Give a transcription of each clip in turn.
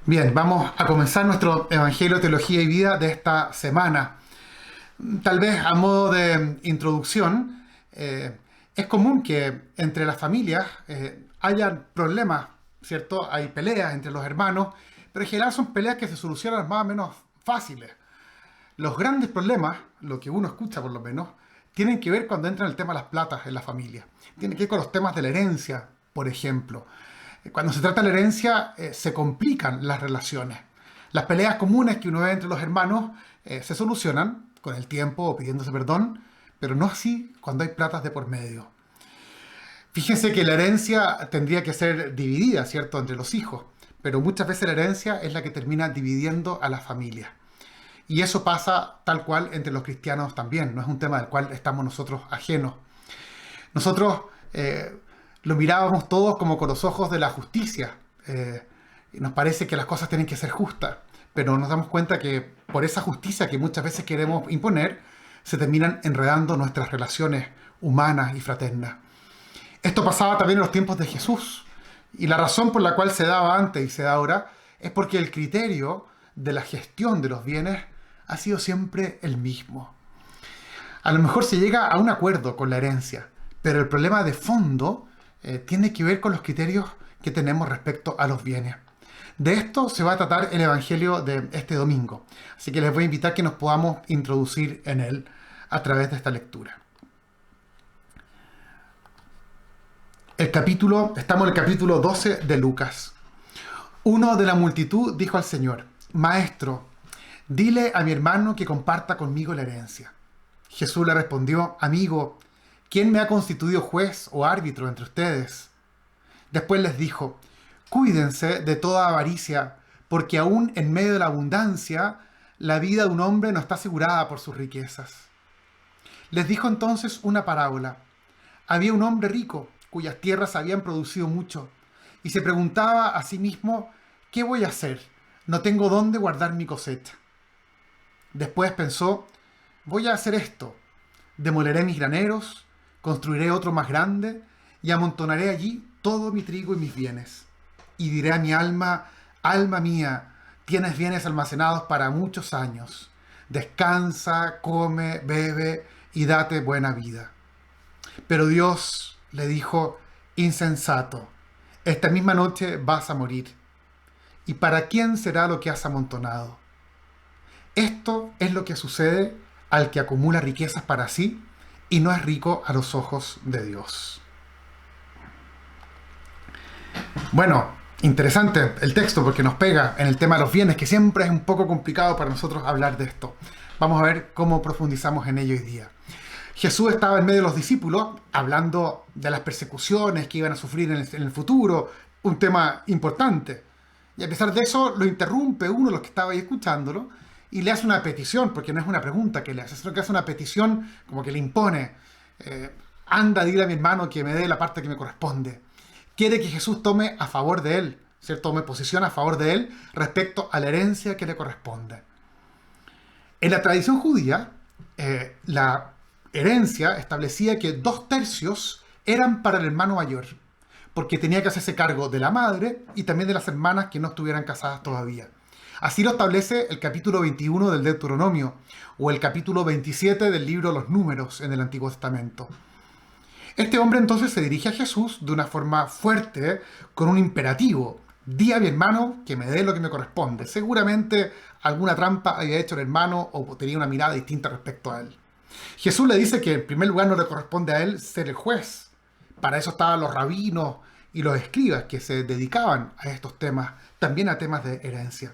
Bien, vamos a comenzar nuestro Evangelio, Teología y Vida de esta semana. Tal vez a modo de introducción, es común que entre las familias haya problemas, ¿cierto? Hay peleas entre los hermanos, pero en general son peleas que se solucionan más o menos fáciles. Los grandes problemas, lo que uno escucha por lo menos, tienen que ver cuando entra el tema de las platas en la familia. Tiene que ver con los temas de la herencia, por ejemplo. Cuando se trata de la herencia, se complican las relaciones. Las peleas comunes que uno ve entre los hermanos se solucionan con el tiempo o pidiéndose perdón, pero no así cuando hay platas de por medio. Fíjense que la herencia tendría que ser dividida, ¿cierto?, entre los hijos, pero muchas veces la herencia es la que termina dividiendo a las familias. Y eso pasa tal cual entre los cristianos también, no es un tema del cual estamos nosotros ajenos. Nosotros lo mirábamos todos como con los ojos de la justicia. Y nos parece que las cosas tienen que ser justas, pero nos damos cuenta que por esa justicia que muchas veces queremos imponer, se terminan enredando nuestras relaciones humanas y fraternas. Esto pasaba también en los tiempos de Jesús. Y la razón por la cual se daba antes y se da ahora es porque el criterio de la gestión de los bienes ha sido siempre el mismo. A lo mejor se llega a un acuerdo con la herencia, pero el problema de fondo tiene que ver con los criterios que tenemos respecto a los bienes. De esto se va a tratar el Evangelio de este domingo, así que les voy a invitar que nos podamos introducir en él a través de esta lectura. Estamos en el capítulo 12 de Lucas. Uno de la multitud dijo al Señor: Maestro, dile a mi hermano que comparta conmigo la herencia. Jesús le respondió: Amigo, ¿quién me ha constituido juez o árbitro entre ustedes? Después les dijo: Cuídense de toda avaricia, porque aún en medio de la abundancia, la vida de un hombre no está asegurada por sus riquezas. Les dijo entonces una parábola. Había un hombre rico, cuyas tierras habían producido mucho, y se preguntaba a sí mismo: ¿qué voy a hacer? No tengo dónde guardar mi cosecha. Después pensó: voy a hacer esto. Demoleré mis graneros, construiré otro más grande y amontonaré allí todo mi trigo y mis bienes. Y diré a mi alma: alma mía, tienes bienes almacenados para muchos años. Descansa, come, bebe y date buena vida. Pero Dios le dijo: insensato, esta misma noche vas a morir. ¿Y para quién será lo que has amontonado? Esto es lo que sucede al que acumula riquezas para sí y no es rico a los ojos de Dios. Bueno, interesante el texto porque nos pega en el tema de los bienes, que siempre es un poco complicado para nosotros hablar de esto. Vamos a ver cómo profundizamos en ello hoy día. Jesús estaba en medio de los discípulos hablando de las persecuciones que iban a sufrir en el futuro, un tema importante. Y a pesar de eso, lo interrumpe uno de los que estaba ahí escuchándolo y le hace una petición, porque no es una pregunta que le hace, sino que hace una petición como que le impone: anda, dile a mi hermano que me dé la parte que me corresponde. Quiere que Jesús tome a favor de él, ¿cierto? Tome posición a favor de él respecto a la herencia que le corresponde. En la tradición judía, la herencia establecía que 2/3 eran para el hermano mayor, porque tenía que hacerse cargo de la madre y también de las hermanas que no estuvieran casadas todavía. Así lo establece el capítulo 21 del Deuteronomio o el capítulo 27 del libro Los Números en el Antiguo Testamento. Este hombre entonces se dirige a Jesús de una forma fuerte, con un imperativo: di a mi hermano que me dé lo que me corresponde. Seguramente alguna trampa había hecho el hermano o tenía una mirada distinta respecto a él. Jesús le dice que en primer lugar no le corresponde a él ser el juez. Para eso estaban los rabinos y los escribas que se dedicaban a estos temas, también a temas de herencia.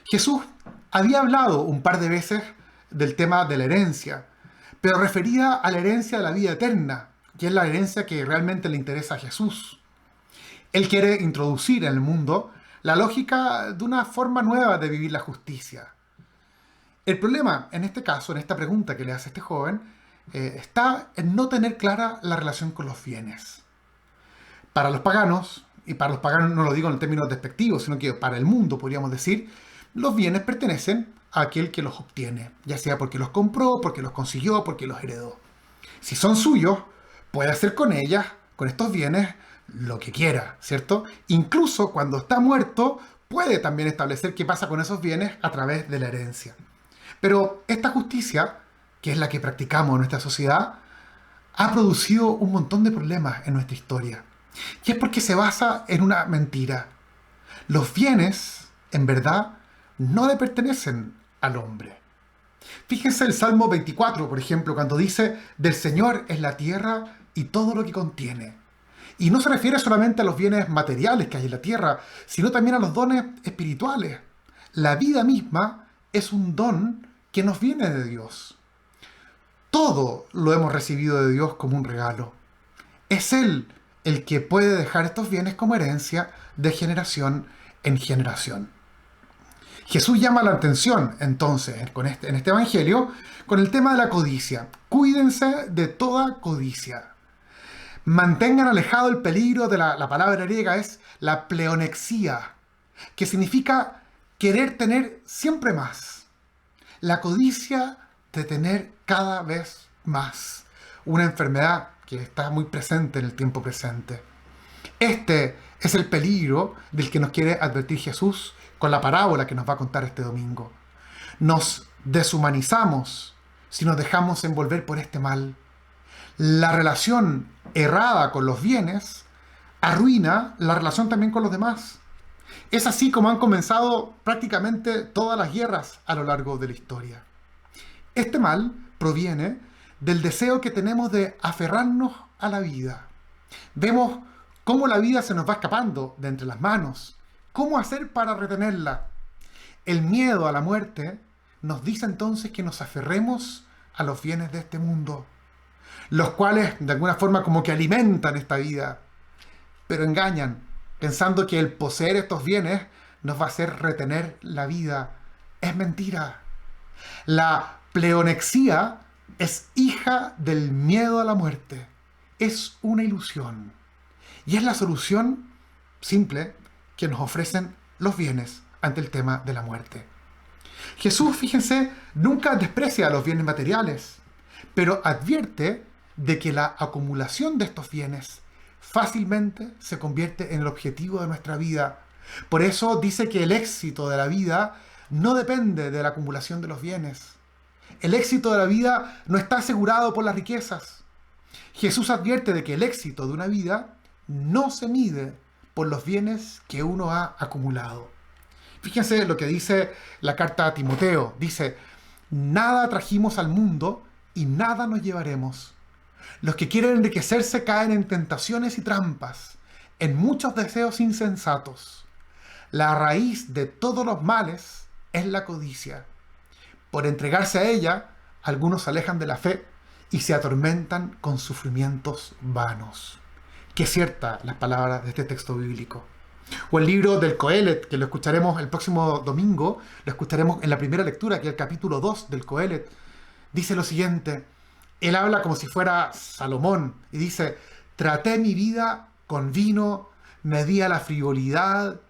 Jesús había hablado un par de veces del tema de la herencia, pero referida a la herencia de la vida eterna, que es la herencia que realmente le interesa a Jesús. Él quiere introducir en el mundo la lógica de una forma nueva de vivir la justicia. El problema, en este caso, en esta pregunta que le hace este joven, está en no tener clara la relación con los bienes. Para los paganos, y para los paganos no lo digo en términos despectivos, sino que para el mundo podríamos decir, los bienes pertenecen a aquel que los obtiene, ya sea porque los compró, porque los consiguió, porque los heredó. Si son suyos, puede hacer con ellas, con estos bienes, lo que quiera, ¿cierto? Incluso cuando está muerto, puede también establecer qué pasa con esos bienes a través de la herencia. Pero esta justicia, que es la que practicamos en nuestra sociedad, ha producido un montón de problemas en nuestra historia. Y es porque se basa en una mentira. Los bienes, en verdad, no le pertenecen al hombre. Fíjense el Salmo 24, por ejemplo, cuando dice: del Señor es la tierra y todo lo que contiene. Y no se refiere solamente a los bienes materiales que hay en la tierra, sino también a los dones espirituales. La vida misma es un don que nos viene de Dios. Todo lo hemos recibido de Dios como un regalo. Es Él el que puede dejar estos bienes como herencia de generación en generación. Jesús llama la atención, entonces, en este evangelio, con el tema de la codicia. Cuídense de toda codicia. Mantengan alejado el peligro de la palabra griega es la pleonexía, que significa querer tener siempre más. La codicia de tener cada vez más. Una enfermedad que está muy presente en el tiempo presente. Este es el peligro del que nos quiere advertir Jesús con la parábola que nos va a contar este domingo. Nos deshumanizamos si nos dejamos envolver por este mal. La relación errada con los bienes arruina la relación también con los demás. Es así como han comenzado prácticamente todas las guerras a lo largo de la historia. Este mal proviene del deseo que tenemos de aferrarnos a la vida. Vemos cómo la vida se nos va escapando de entre las manos. ¿Cómo hacer para retenerla? El miedo a la muerte nos dice entonces que nos aferremos a los bienes de este mundo, los cuales de alguna forma como que alimentan esta vida, pero engañan, pensando que el poseer estos bienes nos va a hacer retener la vida. Es mentira. La pleonexía es hija del miedo a la muerte. Es una ilusión. Y es la solución simple que nos ofrecen los bienes ante el tema de la muerte. Jesús, fíjense, nunca desprecia los bienes materiales, pero advierte de que la acumulación de estos bienes fácilmente se convierte en el objetivo de nuestra vida. Por eso dice que el éxito de la vida no depende de la acumulación de los bienes. El éxito de la vida no está asegurado por las riquezas. Jesús advierte de que el éxito de una vida no se mide por los bienes que uno ha acumulado. Fíjense lo que dice la carta a Timoteo. Dice: nada trajimos al mundo y nada nos llevaremos. Los que quieren enriquecerse caen en tentaciones y trampas, en muchos deseos insensatos. La raíz de todos los males es la codicia. Por entregarse a ella, algunos se alejan de la fe y se atormentan con sufrimientos vanos. Qué ciertas las palabras de este texto bíblico. O el libro del Coelet, que lo escucharemos el próximo domingo, lo escucharemos en la primera lectura, que es el capítulo 2 del Coelet. Dice lo siguiente: él habla como si fuera Salomón y dice: traté mi vida con vino, me di a la frivolidad,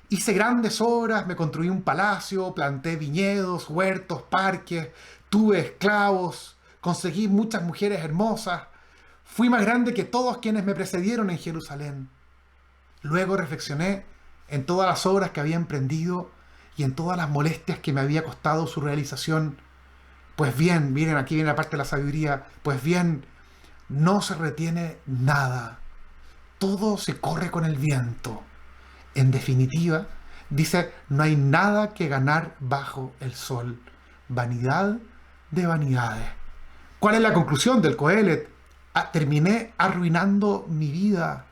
hice grandes obras, me construí un palacio, planté viñedos, huertos, parques, tuve esclavos, conseguí muchas mujeres hermosas, fui más grande que todos quienes me precedieron en Jerusalén. Luego reflexioné en todas las obras que había emprendido y en todas las molestias que me había costado su realización. Pues bien, miren, aquí viene la parte de la sabiduría. Pues bien, no se retiene nada. Todo se corre con el viento. En definitiva, dice, no hay nada que ganar bajo el sol. Vanidad de vanidades. ¿Cuál es la conclusión del Coelet? Terminé arruinando mi vida.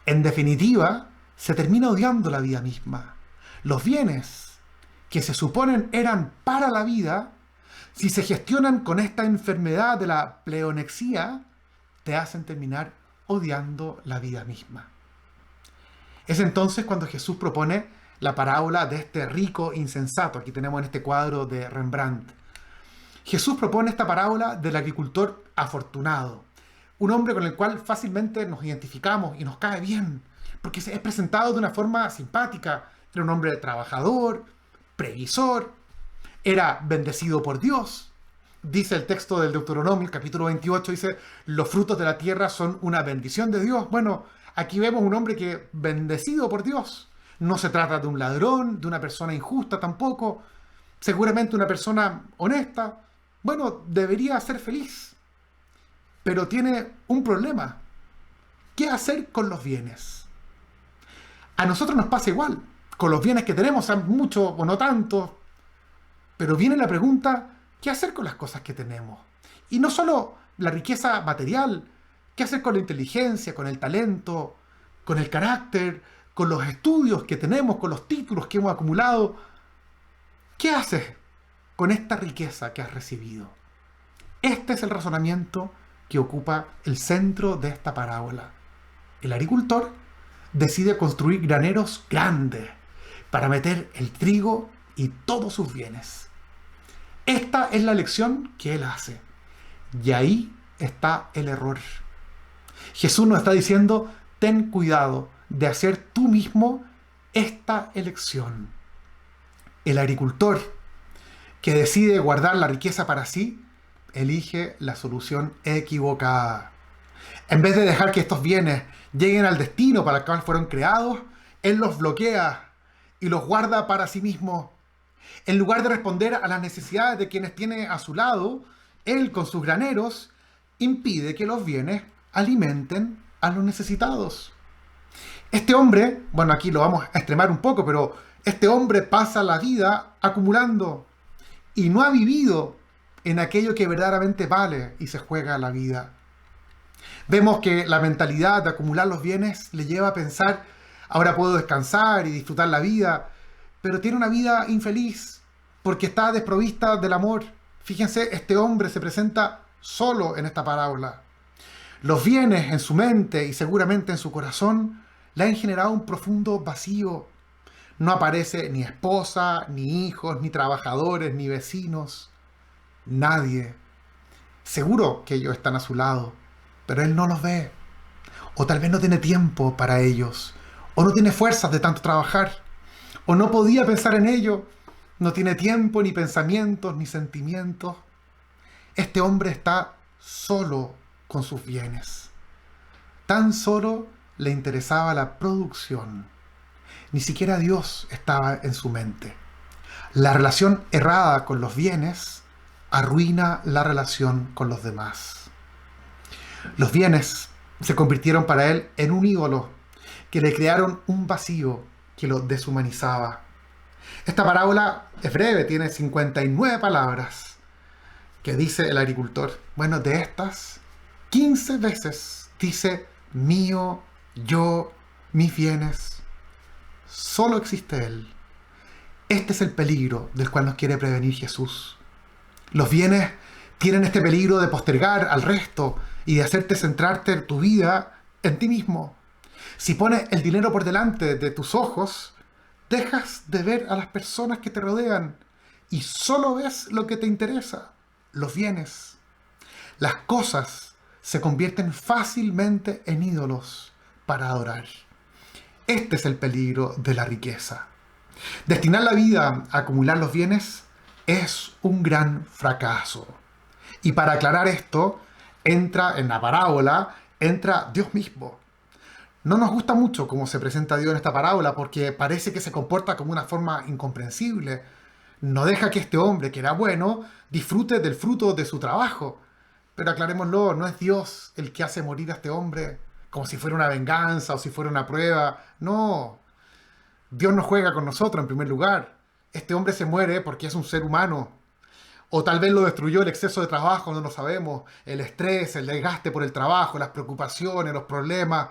En definitiva, se termina odiando la vida misma. Los bienes que se suponen eran para la vida, si se gestionan con esta enfermedad de la pleonexía, te hacen terminar odiando la vida misma. Es entonces cuando Jesús propone la parábola de este rico insensato. Aquí tenemos en este cuadro de Rembrandt. Jesús propone esta parábola del agricultor afortunado. Un hombre con el cual fácilmente nos identificamos y nos cae bien, porque es presentado de una forma simpática. Era un hombre trabajador, previsor, era bendecido por Dios. Dice el texto del Deuteronomio, capítulo 28, dice: los frutos de la tierra son una bendición de Dios. Bueno, aquí vemos un hombre que bendecido por Dios, No se trata de un ladrón, de una persona injusta tampoco. Seguramente una persona honesta. Bueno, debería ser feliz. Pero tiene un problema. ¿Qué hacer con los bienes? A nosotros nos pasa igual. Con los bienes que tenemos, sean muchos o no tantos. Pero viene la pregunta, ¿qué hacer con las cosas que tenemos? Y no solo la riqueza material, ¿qué hacer con la inteligencia, con el talento, con el carácter, con los estudios que tenemos, con los títulos que hemos acumulado? ¿Qué haces con esta riqueza que has recibido? Este es el razonamiento que ocupa el centro de esta parábola. El agricultor decide construir graneros grandes para meter el trigo y todos sus bienes. Esta es la lección que él hace. Y ahí está el error. Jesús nos está diciendo, ten cuidado de hacer tú mismo esta elección. El agricultor que decide guardar la riqueza para sí, elige la solución equivocada. En vez de dejar que estos bienes lleguen al destino para el cual fueron creados, él los bloquea y los guarda para sí mismo. En lugar de responder a las necesidades de quienes tiene a su lado, él con sus graneros impide que los bienes alimenten a los necesitados. Este hombre, bueno, aquí lo vamos a extremar un poco, pero este hombre pasa la vida acumulando y no ha vivido en aquello que verdaderamente vale y se juega la vida. Vemos que la mentalidad de acumular los bienes le lleva a pensar, ahora puedo descansar y disfrutar la vida, pero tiene una vida infeliz porque está desprovista del amor. Fíjense, este hombre se presenta solo en esta parábola. Los bienes en su mente y seguramente en su corazón le han generado un profundo vacío. No aparece ni esposa, ni hijos, ni trabajadores, ni vecinos. Nadie. Seguro que ellos están a su lado, pero él no los ve. O tal vez no tiene tiempo para ellos. O no tiene fuerzas de tanto trabajar. O no podía pensar en ello. No tiene tiempo, ni pensamientos, ni sentimientos. Este hombre está solo con sus bienes. Tan solo le interesaba la producción. Ni siquiera Dios estaba en su mente. La relación errada con los bienes arruina la relación con los demás. Los bienes se convirtieron para él en un ídolo que le crearon un vacío que lo deshumanizaba. Esta parábola es breve, tiene 59 palabras. ¿Qué dice el agricultor? Bueno, de estas, 15 veces dice mío, yo, mis bienes. Solo existe Él. Este es el peligro del cual nos quiere prevenir Jesús. Los bienes tienen este peligro de postergar al resto y de hacerte centrarte tu vida en ti mismo. Si pones el dinero por delante de tus ojos, dejas de ver a las personas que te rodean y solo ves lo que te interesa, los bienes. Las cosas se convierten fácilmente en ídolos para adorar. Este es el peligro de la riqueza. Destinar la vida a acumular los bienes es un gran fracaso. Y para aclarar esto, entra en la parábola, entra Dios mismo. No nos gusta mucho cómo se presenta Dios en esta parábola porque parece que se comporta como una forma incomprensible. No deja que este hombre, que era bueno, disfrute del fruto de su trabajo. Pero aclarémoslo, no es Dios el que hace morir a este hombre como si fuera una venganza o si fuera una prueba. No, Dios no juega con nosotros en primer lugar. Este hombre se muere porque es un ser humano. O tal vez lo destruyó el exceso de trabajo, no lo sabemos. El estrés, el desgaste por el trabajo, las preocupaciones, los problemas.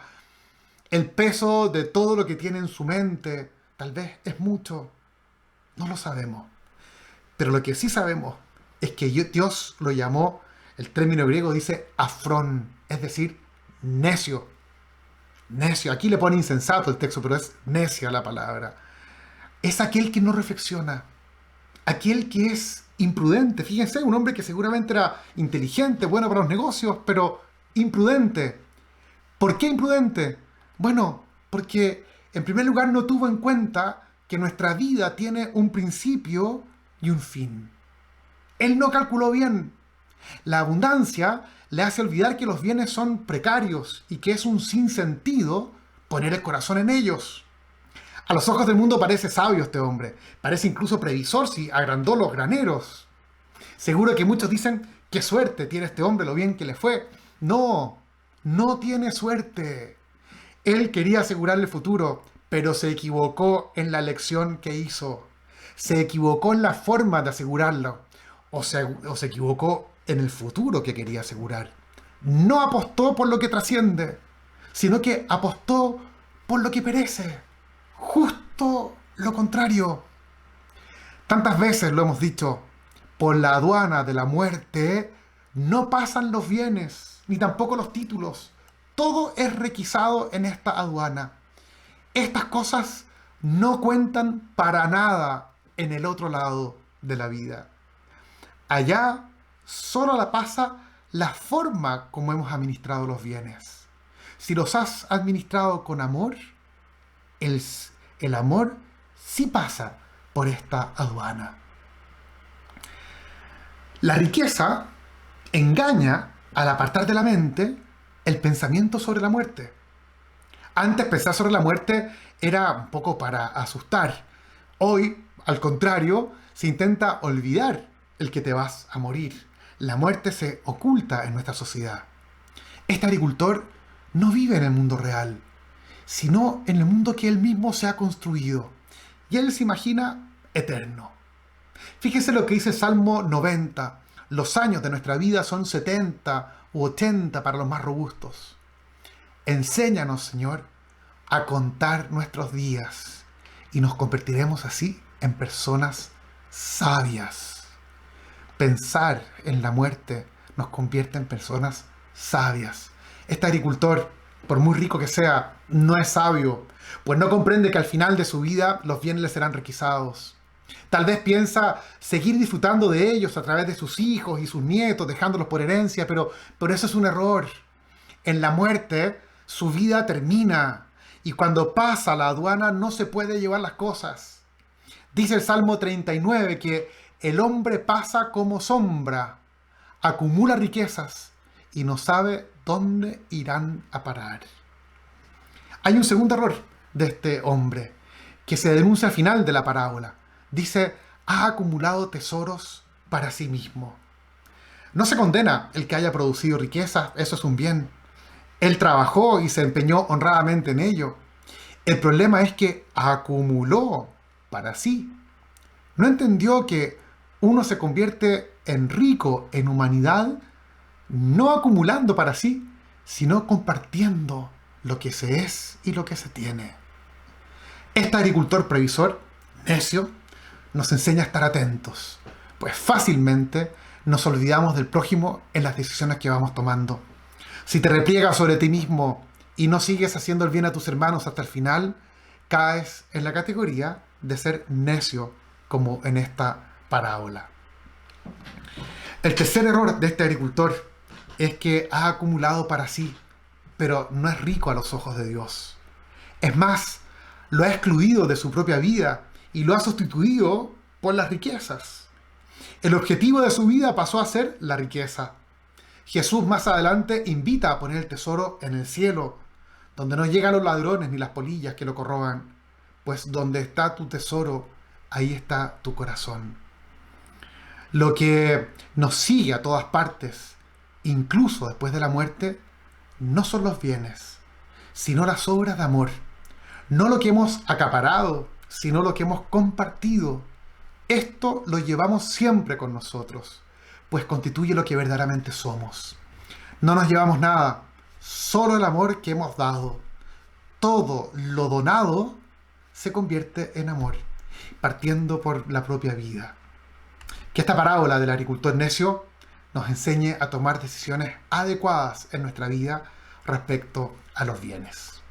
El peso de todo lo que tiene en su mente. Tal vez es mucho. No lo sabemos. Pero lo que sí sabemos es que Dios lo llamó, el término griego dice afrón, es decir, necio. Necio. Aquí le pone insensato el texto, pero es necia la palabra. Es aquel que no reflexiona. Aquel que es imprudente. Fíjense, un hombre que seguramente era inteligente, bueno para los negocios, pero imprudente. ¿Por qué imprudente? Bueno, porque en primer lugar no tuvo en cuenta que nuestra vida tiene un principio y un fin. Él no calculó bien. La abundancia le hace olvidar que los bienes son precarios y que es un sinsentido poner el corazón en ellos. A los ojos del mundo parece sabio este hombre. Parece incluso previsor si agrandó los graneros. Seguro que muchos dicen, qué suerte tiene este hombre, lo bien que le fue. No, no tiene suerte. Él quería asegurarle el futuro, pero se equivocó en la elección que hizo. Se equivocó en la forma de asegurarlo. O se equivocó en el futuro que quería asegurar. No apostó por lo que trasciende, sino que apostó por lo que perece. Justo lo contrario. Tantas veces lo hemos dicho, por la aduana de la muerte no pasan los bienes, ni tampoco los títulos. Todo es requisado en esta aduana. Estas cosas no cuentan para nada en el otro lado de la vida. Allá solo la pasa la forma como hemos administrado los bienes. Si los has administrado con amor, el amor sí pasa por esta aduana. La riqueza engaña al apartar de la mente el pensamiento sobre la muerte. Antes pensar sobre la muerte era un poco para asustar. Hoy, al contrario, se intenta olvidar el que te vas a morir. La muerte se oculta en nuestra sociedad. Este agricultor no vive en el mundo real, sino en el mundo que él mismo se ha construido. Y él se imagina eterno. Fíjese lo que dice Salmo 90. Los años de nuestra vida son 70 u 80 para los más robustos. Enséñanos, Señor, a contar nuestros días y nos convertiremos así en personas sabias. Pensar en la muerte nos convierte en personas sabias. Este agricultor, por muy rico que sea, no es sabio, pues no comprende que al final de su vida los bienes le serán requisados. Tal vez piensa seguir disfrutando de ellos a través de sus hijos y sus nietos, dejándolos por herencia, pero eso es un error. En la muerte, su vida termina, y cuando pasa la aduana no se puede llevar las cosas. Dice el Salmo 39 que el hombre pasa como sombra, acumula riquezas y no sabe dónde irán a parar. Hay un segundo error de este hombre que se denuncia al final de la parábola. Dice, ha acumulado tesoros para sí mismo. No se condena el que haya producido riquezas, eso es un bien. Él trabajó y se empeñó honradamente en ello. El problema es que acumuló para sí. No entendió que uno se convierte en rico en humanidad no acumulando para sí, sino compartiendo lo que se es y lo que se tiene. Este agricultor previsor, necio, nos enseña a estar atentos, pues fácilmente nos olvidamos del prójimo en las decisiones que vamos tomando. Si te repliegas sobre ti mismo y no sigues haciendo el bien a tus hermanos hasta el final, caes en la categoría de ser necio, como en esta parábola. El tercer error de este agricultor es que ha acumulado para sí, pero no es rico a los ojos de Dios. Es más, lo ha excluido de su propia vida y lo ha sustituido por las riquezas. El objetivo de su vida pasó a ser la riqueza. Jesús más adelante invita a poner el tesoro en el cielo, donde no llegan los ladrones ni las polillas que lo corroban, pues donde está tu tesoro, ahí está tu corazón. Lo que nos sigue a todas partes, incluso después de la muerte, no son los bienes, sino las obras de amor. No lo que hemos acaparado, sino lo que hemos compartido. Esto lo llevamos siempre con nosotros, pues constituye lo que verdaderamente somos. No nos llevamos nada, solo el amor que hemos dado. Todo lo donado se convierte en amor, partiendo por la propia vida. Que esta parábola del agricultor necio nos enseñe a tomar decisiones adecuadas en nuestra vida respecto a los bienes.